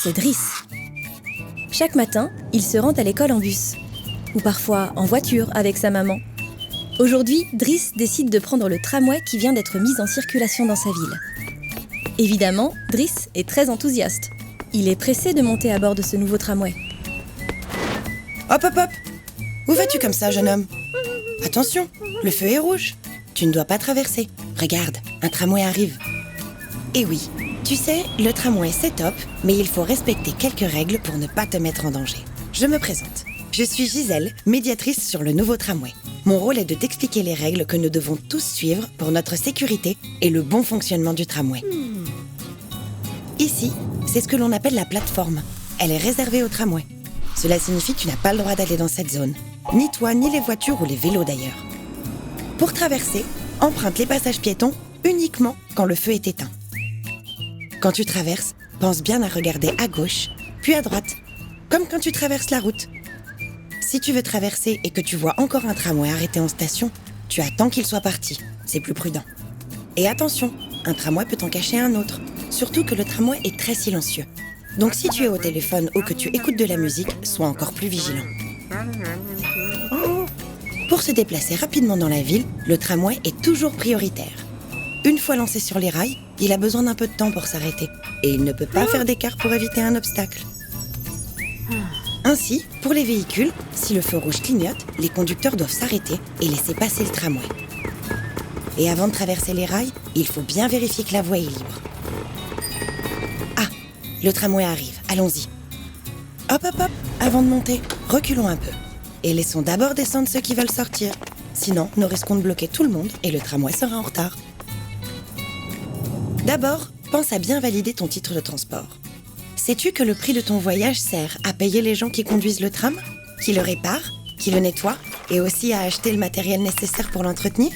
c'est Driss. Chaque matin, il se rend à l'école en bus, ou parfois en voiture avec sa maman. Aujourd'hui, Driss décide de prendre le tramway qui vient d'être mis en circulation dans sa ville. Évidemment, Driss est très enthousiaste. Il est pressé de monter à bord de ce nouveau tramway. Hop, hop, hop! Où vas-tu comme ça, jeune homme? Attention, le feu est rouge. Tu ne dois pas traverser. Regarde, un tramway arrive. Et oui, tu sais, le tramway c'est top, mais il faut respecter quelques règles pour ne pas te mettre en danger. Je me présente. Je suis Gisèle, médiatrice sur le nouveau tramway. Mon rôle est de t'expliquer les règles que nous devons tous suivre pour notre sécurité et le bon fonctionnement du tramway. Ici, c'est ce que l'on appelle la plateforme. Elle est réservée au tramway. Cela signifie que tu n'as pas le droit d'aller dans cette zone. Ni toi, ni les voitures ou les vélos d'ailleurs. Pour traverser, emprunte les passages piétons uniquement quand le feu est éteint. Quand tu traverses, pense bien à regarder à gauche, puis à droite, comme quand tu traverses la route. Si tu veux traverser et que tu vois encore un tramway arrêté en station, tu attends qu'il soit parti, c'est plus prudent. Et attention, un tramway peut en cacher un autre, surtout que le tramway est très silencieux. Donc si tu es au téléphone ou que tu écoutes de la musique, sois encore plus vigilant. Pour se déplacer rapidement dans la ville, le tramway est toujours prioritaire. Une fois lancé sur les rails, il a besoin d'un peu de temps pour s'arrêter. Et il ne peut pas faire d'écart pour éviter un obstacle. Ainsi, pour les véhicules, si le feu rouge clignote, les conducteurs doivent s'arrêter et laisser passer le tramway. Et avant de traverser les rails, il faut bien vérifier que la voie est libre. Ah, le tramway arrive, allons-y. Hop, hop, hop, avant de monter, reculons un peu. Et laissons d'abord descendre ceux qui veulent sortir. Sinon, nous risquons de bloquer tout le monde et le tramway sera en retard. D'abord, pense à bien valider ton titre de transport. Sais-tu que le prix de ton voyage sert à payer les gens qui conduisent le tram, qui le réparent, qui le nettoient et aussi à acheter le matériel nécessaire pour l'entretenir?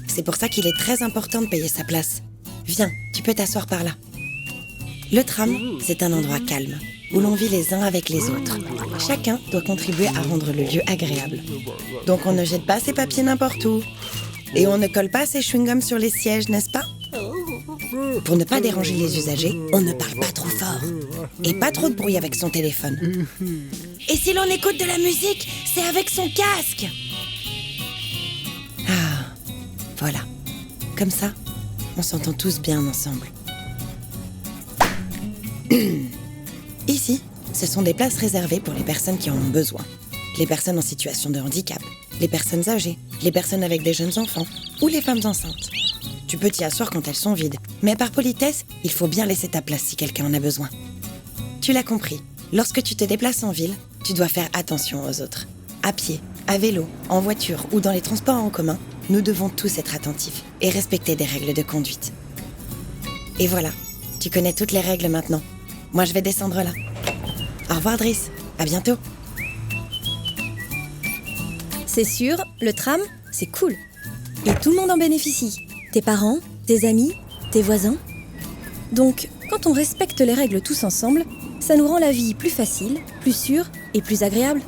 C'est pour ça qu'il est très important de payer sa place. Viens, tu peux t'asseoir par là. Le tram, c'est un endroit calme, où l'on vit les uns avec les autres. Chacun doit contribuer à rendre le lieu agréable. Donc on ne jette pas ses papiers n'importe où. Et on ne colle pas ses chewing-gums sur les sièges, n'est-ce pas? Pour ne pas déranger les usagers, on ne parle pas trop fort. Et pas trop de bruit avec son téléphone. Et si l'on écoute de la musique, c'est avec son casque. Ah, voilà. Comme ça, on s'entend tous bien ensemble. Ici, ce sont des places réservées pour les personnes qui en ont besoin. Les personnes en situation de handicap, les personnes âgées, les personnes avec des jeunes enfants ou les femmes enceintes. Tu peux t'y asseoir quand elles sont vides, mais par politesse, il faut bien laisser ta place si quelqu'un en a besoin. Tu l'as compris, lorsque tu te déplaces en ville, tu dois faire attention aux autres. À pied, à vélo, en voiture ou dans les transports en commun, nous devons tous être attentifs et respecter des règles de conduite. Et voilà, tu connais toutes les règles maintenant. Moi, je vais descendre là. Au revoir, Driss. À bientôt. C'est sûr, le tram, c'est cool. Et tout le monde en bénéficie. Tes parents, tes amis, tes voisins. Donc, quand on respecte les règles tous ensemble, ça nous rend la vie plus facile, plus sûre et plus agréable.